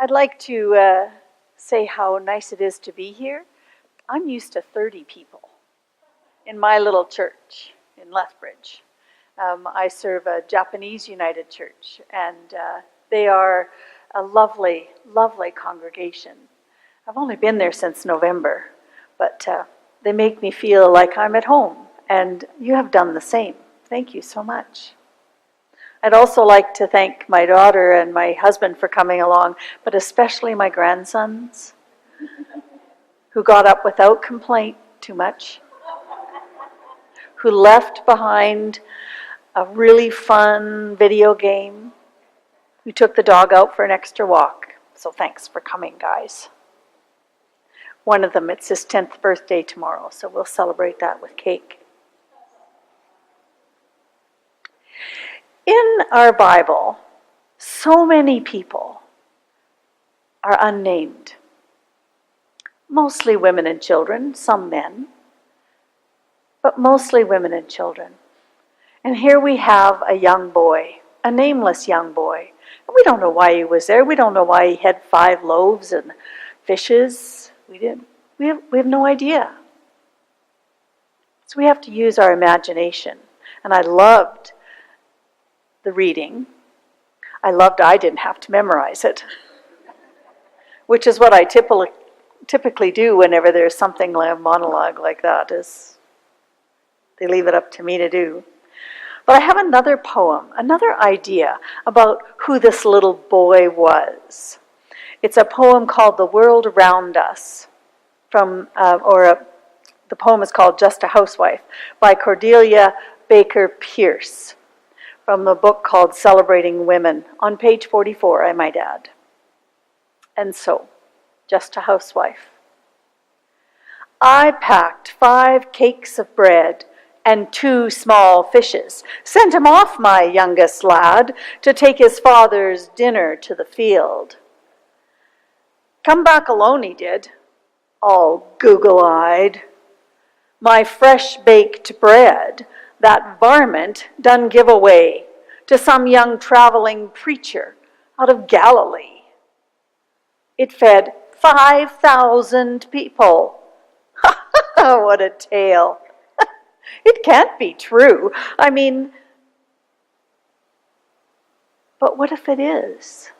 I'd like to say how nice it is to be here. I'm used to 30 people in my little church in Lethbridge. I serve a Japanese United Church, and they are a lovely, lovely congregation. I've only been there since November, but they make me feel like I'm at home, and you have done the same. Thank you so much. I'd also like to thank my daughter and my husband for coming along, but especially my grandsons, who got up without complaint too much, who left behind a really fun video game, who took the dog out for an extra walk. So thanks for coming, guys. One of them, it's his 10th birthday tomorrow, so we'll celebrate that with cake. In our Bible, so many people are unnamed. Mostly women and children, some men, but mostly women and children. And here we have a young boy, a nameless young boy. We don't know why he was there. We don't know why he had 5 loaves and fishes. We have no idea. So we have to use our imagination. And I loved the reading. I didn't have to memorize it, which is what I typically do whenever there's something like a monologue like that, is they leave it up to me to do. But I have another poem, another idea about who this little boy was. It's a poem called The World Around Us, the poem is called Just a Housewife, by Cordelia Baker Pierce, from the book called Celebrating Women, on page 44, I might add. And so, just a housewife. I packed 5 cakes of bread and 2 small fishes, sent him off, my youngest lad, to take his father's dinner to the field. Come back alone he did, all goggle-eyed. My fresh-baked bread, that varmint done give away to some young traveling preacher out of Galilee. It fed 5,000 people. What a tale. It can't be true. I mean, but what if it is?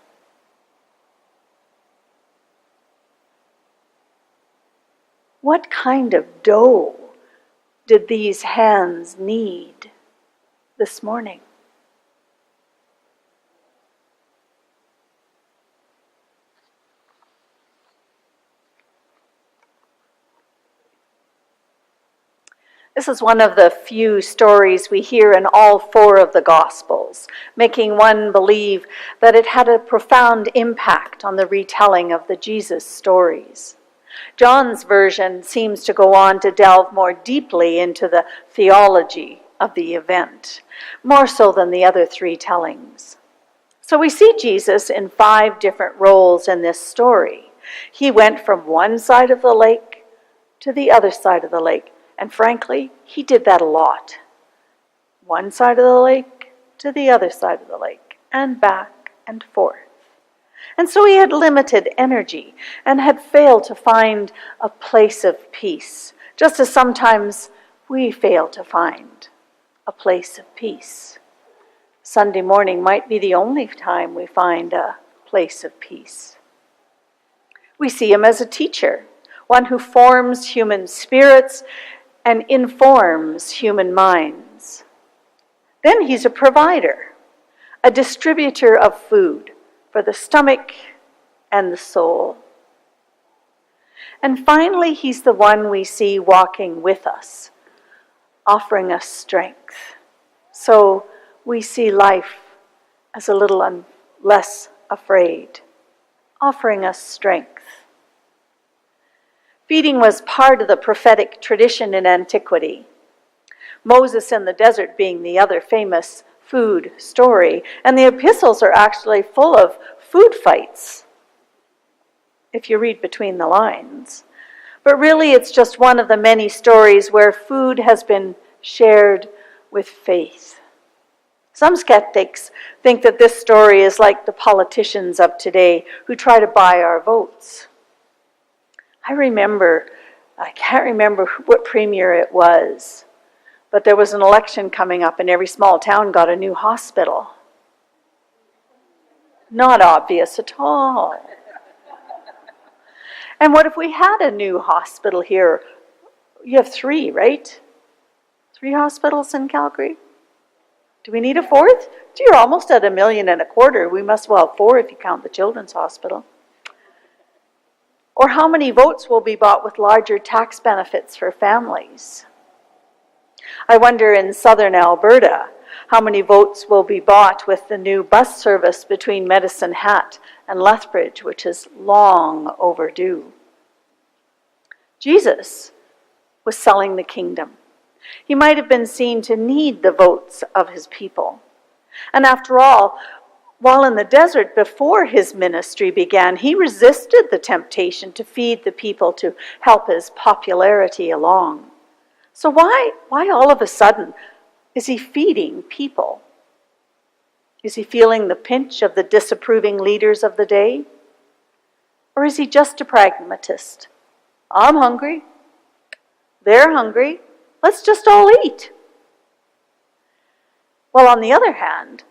What kind of dough did these hands need this morning? This is one of the few stories we hear in all 4 of the Gospels, making one believe that it had a profound impact on the retelling of the Jesus stories. John's version seems to go on to delve more deeply into the theology of the event, more so than the other 3 tellings. So we see Jesus in 5 different roles in this story. He went from one side of the lake to the other side of the lake. And frankly, he did that a lot. One side of the lake to the other side of the lake, and back and forth. And so he had limited energy and had failed to find a place of peace, just as sometimes we fail to find a place of peace. Sunday morning might be the only time we find a place of peace. We see him as a teacher, one who forms human spirits and informs human minds. Then he's a provider, a distributor of food for the stomach and the soul. And finally, he's the one we see walking with us, offering us strength. So we see life as a little less afraid, offering us strength. Feeding was part of the prophetic tradition in antiquity. Moses in the desert being the other famous food story, and the epistles are actually full of food fights, if you read between the lines. But really, it's just one of the many stories where food has been shared with faith. Some skeptics think that this story is like the politicians of today who try to buy our votes. I can't remember what premier it was, but there was an election coming up and every small town got a new hospital. Not obvious at all. And what if we had a new hospital here? You have 3, right? 3 hospitals in Calgary? Do we need a 4th? You're almost at $1.25 million. We must well have 4 if you count the children's hospital. Or how many votes will be bought with larger tax benefits for families? I wonder in southern Alberta, how many votes will be bought with the new bus service between Medicine Hat and Lethbridge, which is long overdue. Jesus was selling the kingdom. He might have been seen to need the votes of his people. And after all, while in the desert before his ministry began, he resisted the temptation to feed the people to help his popularity along. So why all of a sudden is he feeding people? Is he feeling the pinch of the disapproving leaders of the day? Or is he just a pragmatist? I'm hungry. They're hungry. Let's just all eat. Well, on the other hand,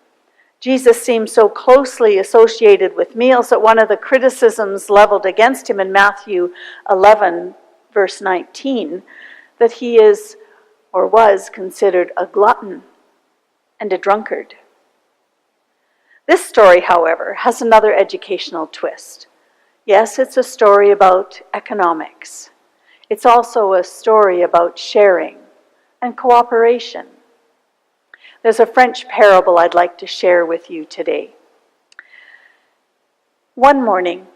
Jesus seems so closely associated with meals that one of the criticisms leveled against him in Matthew 11, verse 19, that he is or was considered a glutton and a drunkard. This story, however, has another educational twist. Yes, it's a story about economics. It's also a story about sharing and cooperation. There's a French parable I'd like to share with you today. One morning,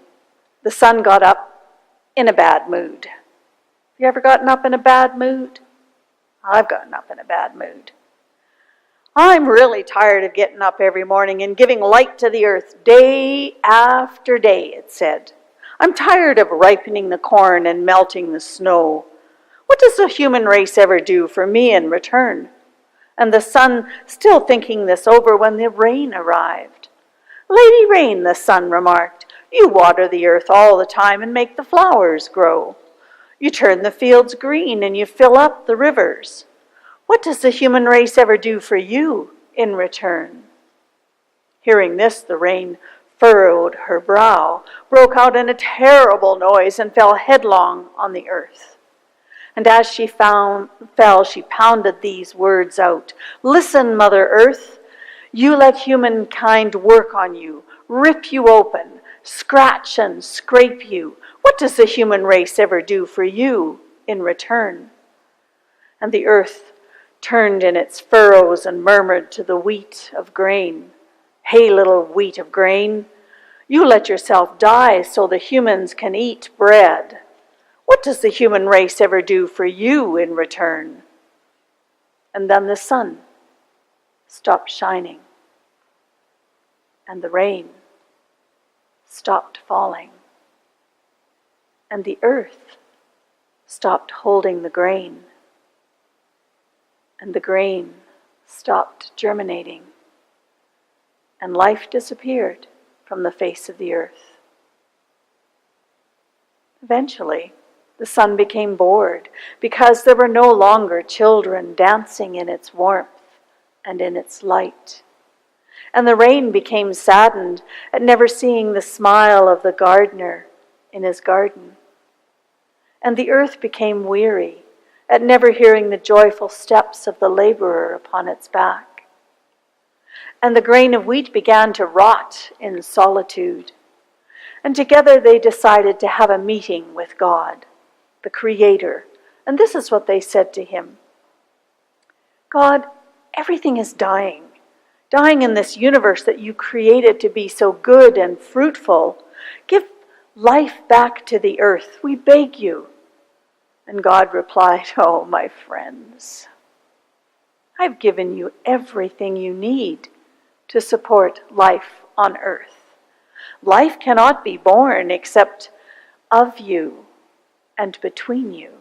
the son got up in a bad mood. Have you ever gotten up in a bad mood? I've gotten up in a bad mood. I'm really tired of getting up every morning and giving light to the earth day after day, it said. I'm tired of ripening the corn and melting the snow. What does the human race ever do for me in return? And the son, still thinking this over when the rain arrived. Lady Rain, the son remarked, you water the earth all the time and make the flowers grow. You turn the fields green and you fill up the rivers. What does the human race ever do for you in return? Hearing this, the rain furrowed her brow, broke out in a terrible noise, and fell headlong on the earth. And as she fell, she pounded these words out. Listen, Mother Earth, you let humankind work on you, rip you open, scratch and scrape you. What does the human race ever do for you in return? And the earth turned in its furrows and murmured to the wheat of grain, hey, little wheat of grain, you let yourself die so the humans can eat bread. What does the human race ever do for you in return? And then the sun stopped shining, and the rain stopped falling, and the earth stopped holding the grain, and the grain stopped germinating, and life disappeared from the face of the earth. Eventually, the sun became bored because there were no longer children dancing in its warmth and in its light. And the rain became saddened at never seeing the smile of the gardener in his garden. And the earth became weary at never hearing the joyful steps of the laborer upon its back. And the grain of wheat began to rot in solitude. And together they decided to have a meeting with God, the Creator. And this is what they said to him. God, everything is dying in this universe that you created to be so good and fruitful. Give life back to the earth, we beg you. And God replied, oh, my friends, I've given you everything you need to support life on earth. Life cannot be born except of you and between you.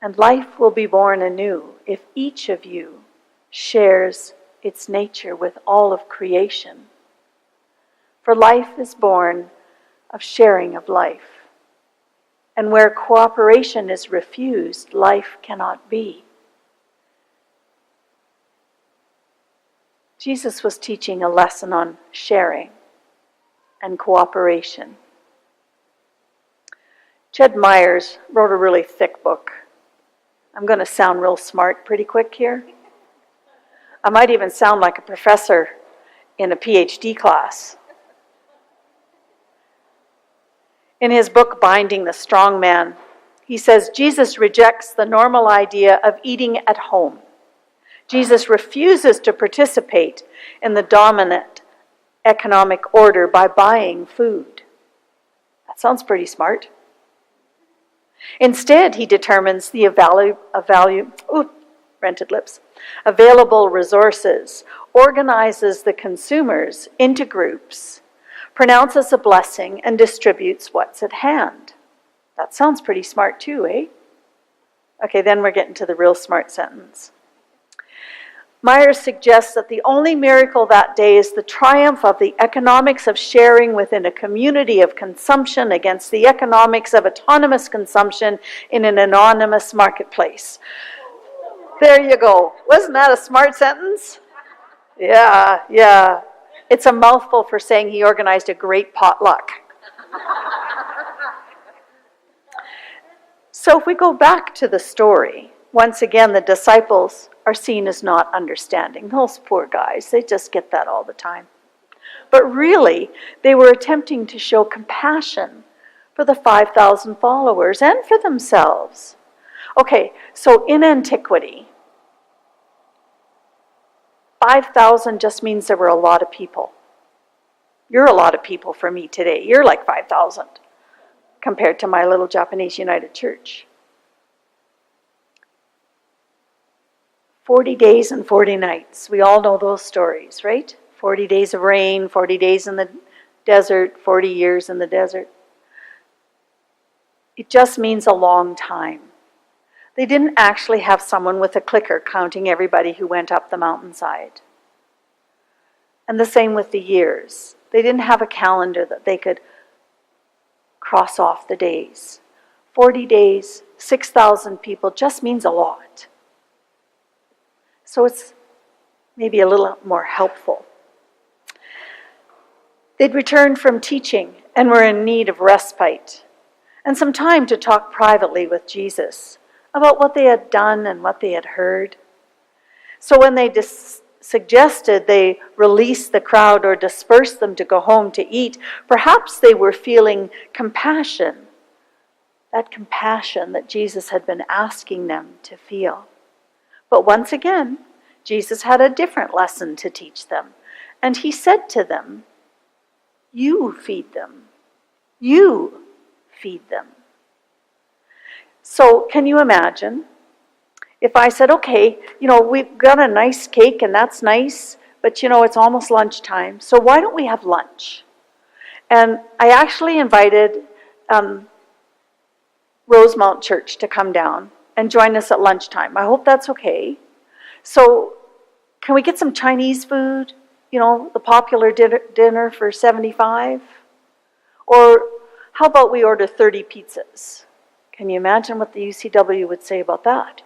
And life will be born anew if each of you shares its nature with all of creation. For life is born of sharing of life. And where cooperation is refused, life cannot be. Jesus was teaching a lesson on sharing and cooperation. Jed Myers wrote a really thick book. I'm going to sound real smart pretty quick here. I might even sound like a professor in a PhD class. In his book, Binding the Strong Man, he says Jesus rejects the normal idea of eating at home. Jesus refuses to participate in the dominant economic order by buying food. That sounds pretty smart. Instead, he determines the available resources, organizes the consumers into groups, pronounces a blessing, and distributes what's at hand. That sounds pretty smart too, eh? Okay, then we're getting to the real smart sentence. Myers suggests that the only miracle that day is the triumph of the economics of sharing within a community of consumption against the economics of autonomous consumption in an anonymous marketplace. There you go. Wasn't that a smart sentence? Yeah. It's a mouthful for saying he organized a great potluck. So if we go back to the story, once again, the disciples are seen as not understanding. Those poor guys, they just get that all the time. But really, they were attempting to show compassion for the 5,000 followers and for themselves. Okay, so in antiquity, 5,000 just means there were a lot of people. You're a lot of people for me today. You're like 5,000 compared to my little Japanese United Church. 40 days and 40 nights. We all know those stories, right? 40 days of rain, 40 days in the desert, 40 years in the desert. It just means a long time. They didn't actually have someone with a clicker counting everybody who went up the mountainside. And the same with the years. They didn't have a calendar that they could cross off the days. 40 days, 6,000 people just means a lot. So it's maybe a little more helpful. They'd returned from teaching and were in need of respite and some time to talk privately with Jesus about what they had done and what they had heard. So when they suggested they release the crowd or disperse them to go home to eat, perhaps they were feeling compassion, that compassion that Jesus had been asking them to feel. But once again, Jesus had a different lesson to teach them. And he said to them, "You feed them. You feed them." So can you imagine if I said, okay, we've got a nice cake and that's nice, but it's almost lunchtime, so why don't we have lunch? And I actually invited Rosemount Church to come down and join us at lunchtime. I hope that's okay. So can we get some Chinese food? The popular dinner for $75? Or how about we order 30 pizzas? Can you imagine what the UCW would say about that?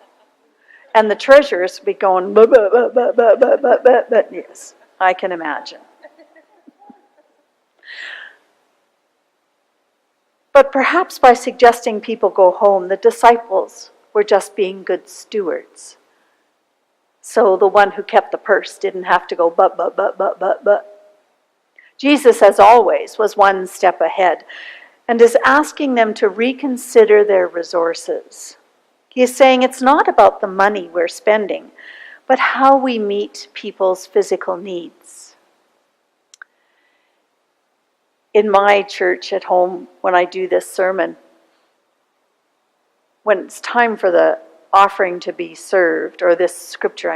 And the treasurers would be going, bah, bah, bah, bah, bah, bah, bah, bah, bah. Yes, I can imagine. But perhaps by suggesting people go home, the disciples were just being good stewards. So the one who kept the purse didn't have to go, but. Jesus, as always, was one step ahead and is asking them to reconsider their resources. He is saying it's not about the money we're spending, but how we meet people's physical needs. In my church at home, when I do this sermon, when it's time for the offering to be served, or this scripture,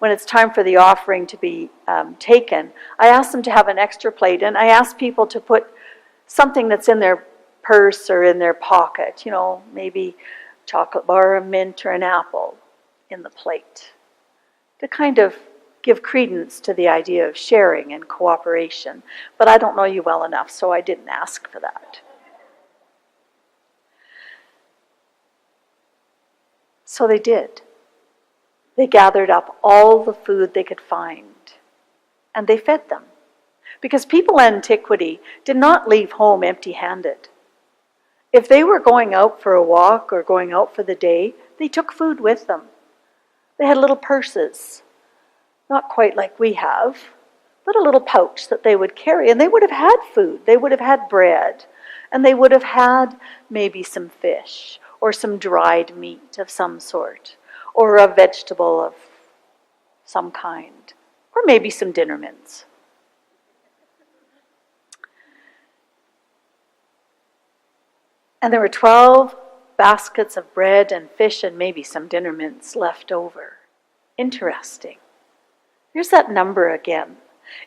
when it's time for the offering to be taken, I ask them to have an extra plate, and I ask people to put something that's in their purse or in their pocket, maybe chocolate bar, a mint, or an apple in the plate. to kind of give credence to the idea of sharing and cooperation. But I don't know you well enough, so I didn't ask for that. So they did. They gathered up all the food they could find, and they fed them. Because people in antiquity did not leave home empty-handed. If they were going out for a walk or going out for the day, they took food with them. They had little purses, not quite like we have, but a little pouch that they would carry, and they would have had food. They would have had bread, and they would have had maybe some fish or some dried meat of some sort, or a vegetable of some kind, or maybe some dinner mints. And there were 12 baskets of bread and fish and maybe some dinner mints left over. Interesting. Here's that number again.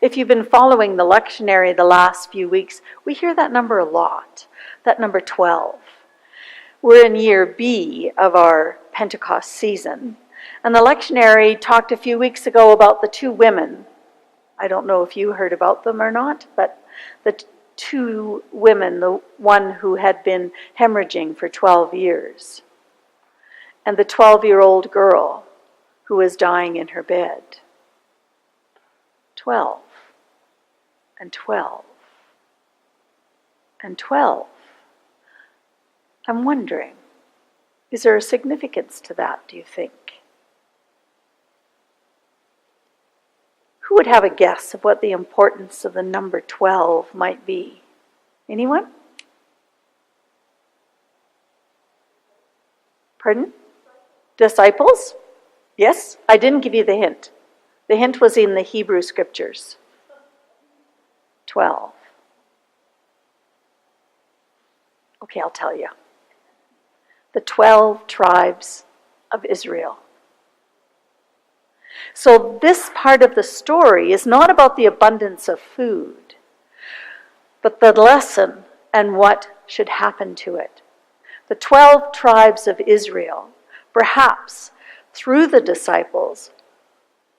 If you've been following the lectionary the last few weeks, we hear that number a lot, that number 12. We're in year B of our Pentecost season. And the lectionary talked a few weeks ago about the two women. I don't know if you heard about them or not, but the two women, the one who had been hemorrhaging for 12 years, and the 12-year-old girl who was dying in her bed. 12, and 12, and 12. I'm wondering, is there a significance to that, do you think? Who would have a guess of what the importance of the number 12 might be? Anyone? Pardon? Disciples? Yes, I didn't give you the hint. The hint was in the Hebrew scriptures. 12. Okay, I'll tell you. The 12 tribes of Israel. So this part of the story is not about the abundance of food, but the lesson and what should happen to it. The 12 tribes of Israel, perhaps through the disciples,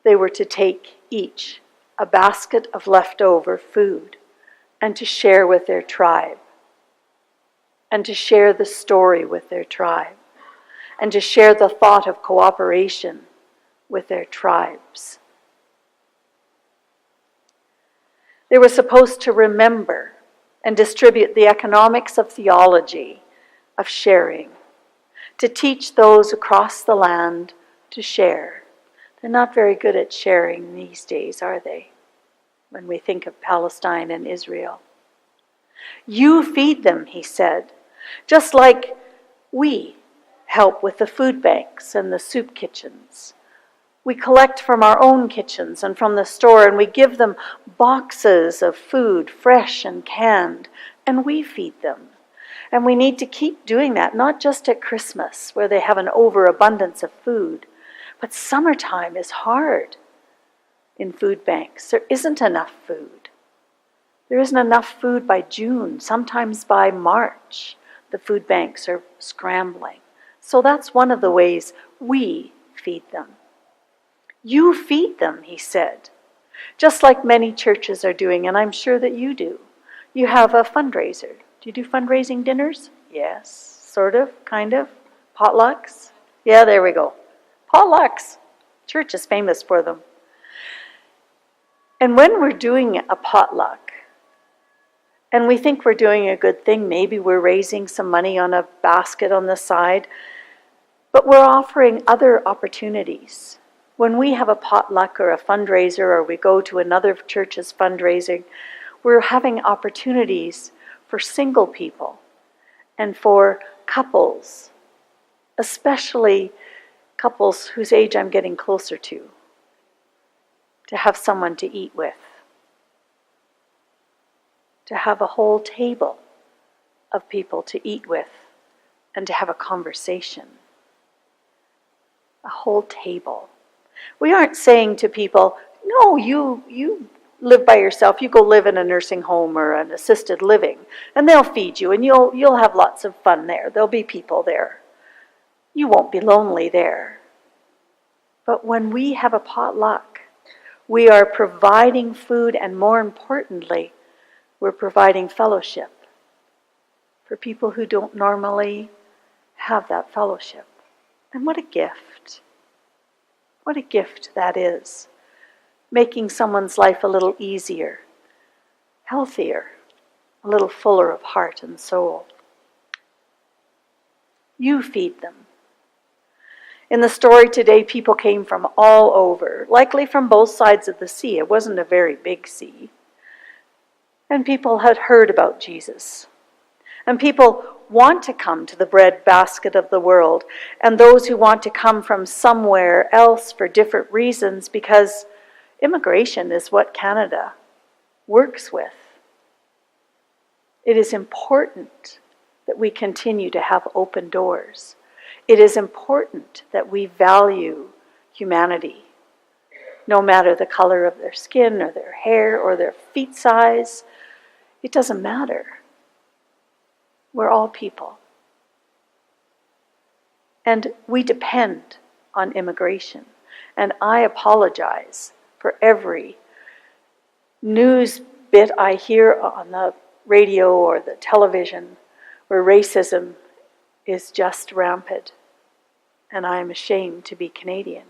they were to take each a basket of leftover food and to share with their tribe, and to share the story with their tribe, and to share the thought of cooperation with their tribes. They were supposed to remember and distribute the economics of theology, of sharing, to teach those across the land to share. They're not very good at sharing these days, are they? When we think of Palestine and Israel. You feed them, he said, just like we help with the food banks and the soup kitchens. We collect from our own kitchens and from the store, and we give them boxes of food, fresh and canned, and we feed them. And we need to keep doing that, not just at Christmas, where they have an overabundance of food, but summertime is hard in food banks. There isn't enough food. There isn't enough food by June, sometimes by March. The food banks are scrambling. So that's one of the ways we feed them. You feed them, he said, just like many churches are doing, and I'm sure that you do. You have a fundraiser. Do you do fundraising dinners? Yes, sort of, kind of. Potlucks? Yeah, there we go. Potlucks. Church is famous for them. And when we're doing a potluck, and we think we're doing a good thing, maybe we're raising some money on a basket on the side, but we're offering other opportunities. When we have a potluck or a fundraiser, or we go to another church's fundraising, we're having opportunities for single people and for couples, especially couples whose age I'm getting closer to have someone to eat with, to have a whole table of people to eat with and to have a conversation. A whole table. We aren't saying to people, no, you live by yourself, you go live in a nursing home or an assisted living, and they'll feed you, and you'll have lots of fun there. There'll be people there. You won't be lonely there. But when we have a potluck, we are providing food, and more importantly, we're providing fellowship for people who don't normally have that fellowship. And what a gift. What a gift that is. Making someone's life a little easier, healthier, a little fuller of heart and soul. You feed them. In the story today, people came from all over, likely from both sides of the sea. It wasn't a very big sea. And people had heard about Jesus. And people want to come to the bread basket of the world, and those who want to come from somewhere else for different reasons, because immigration is what Canada works with. It is important that we continue to have open doors. It is important that we value humanity, no matter the color of their skin or their hair or their feet size. It doesn't matter. We're all people. And we depend on immigration. And I apologize for every news bit I hear on the radio or the television where racism is just rampant. And I am ashamed to be Canadian.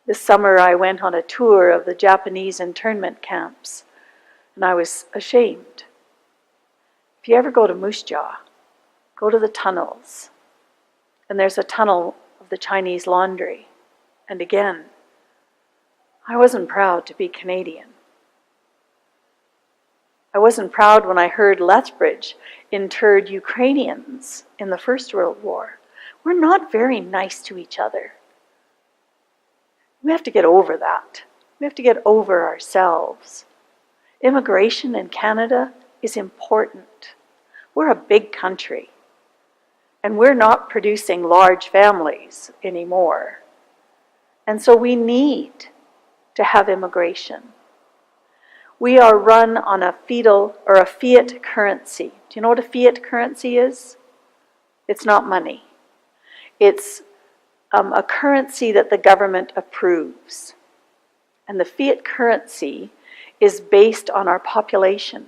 This summer I went on a tour of the Japanese internment camps, and I was ashamed. If you ever go to Moose Jaw, go to the tunnels. And there's a tunnel of the Chinese laundry. And again, I wasn't proud to be Canadian. I wasn't proud when I heard Lethbridge interred Ukrainians in the First World War. We're not very nice to each other. We have to get over that. We have to get over ourselves. Immigration in Canada is important. We're a big country, and we're not producing large families anymore. And so we need to have immigration. We are run on a fiat currency. Do you know what a fiat currency is? It's not money. It's a currency that the government approves. And the fiat currency is based on our population.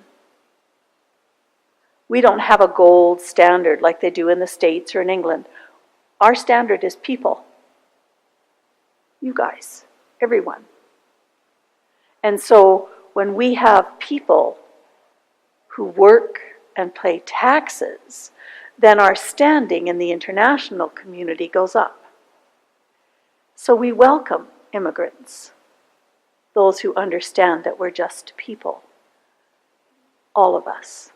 We don't have a gold standard like they do in the States or in England. Our standard is people. You guys, everyone. And so when we have people who work and pay taxes, then our standing in the international community goes up. So we welcome immigrants, those who understand that we're just people, all of us.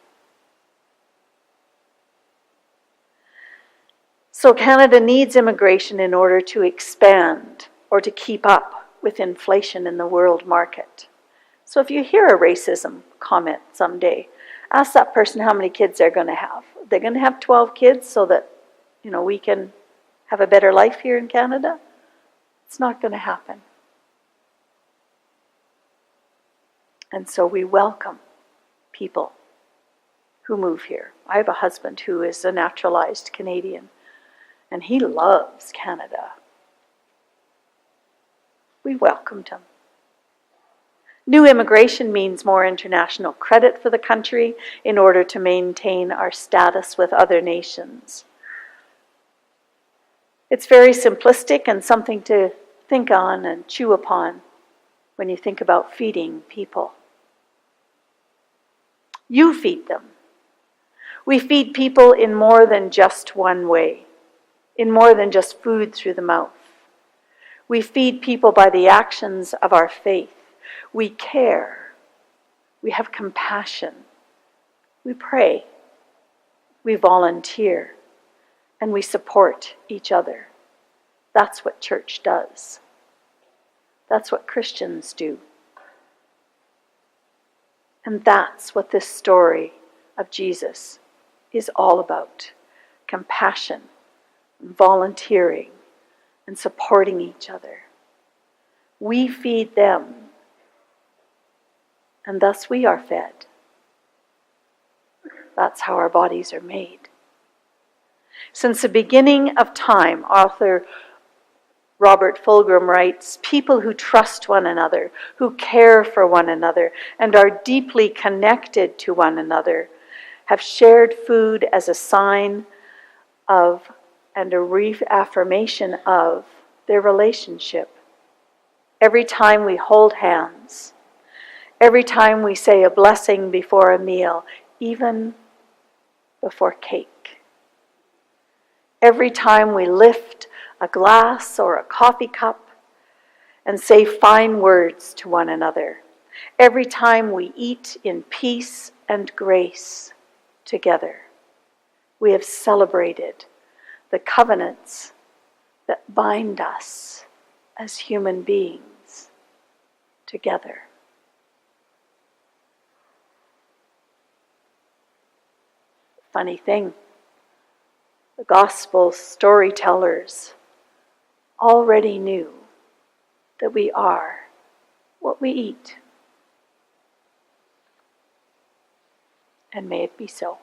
So Canada needs immigration in order to expand or to keep up with inflation in the world market. So if you hear a racism comment someday, ask that person how many kids they're going to have. They're going to have 12 kids so that, we can have a better life here in Canada? It's not going to happen. And so we welcome people who move here. I have a husband who is a naturalized Canadian, and he loves Canada. We welcomed him. New immigration means more international credit for the country in order to maintain our status with other nations. It's very simplistic and something to think on and chew upon when you think about feeding people. You feed them. We feed people in more than just one way, in more than just food through the mouth. We feed people by the actions of our faith. We care. We have compassion. We pray. We volunteer. And we support each other. That's what church does. That's what Christians do. And that's what this story of Jesus is all about. Compassion, volunteering, and supporting each other. We feed them, and thus we are fed. That's how our bodies are made. Since the beginning of time, author Robert Fulghum writes, people who trust one another, who care for one another, and are deeply connected to one another, have shared food as a sign of and a reaffirmation of their relationship. Every time we hold hands, every time we say a blessing before a meal, even before cake, every time we lift a glass or a coffee cup and say fine words to one another, every time we eat in peace and grace together, we have celebrated the covenants that bind us as human beings together. Funny thing, the gospel storytellers already knew that we are what we eat. And may it be so.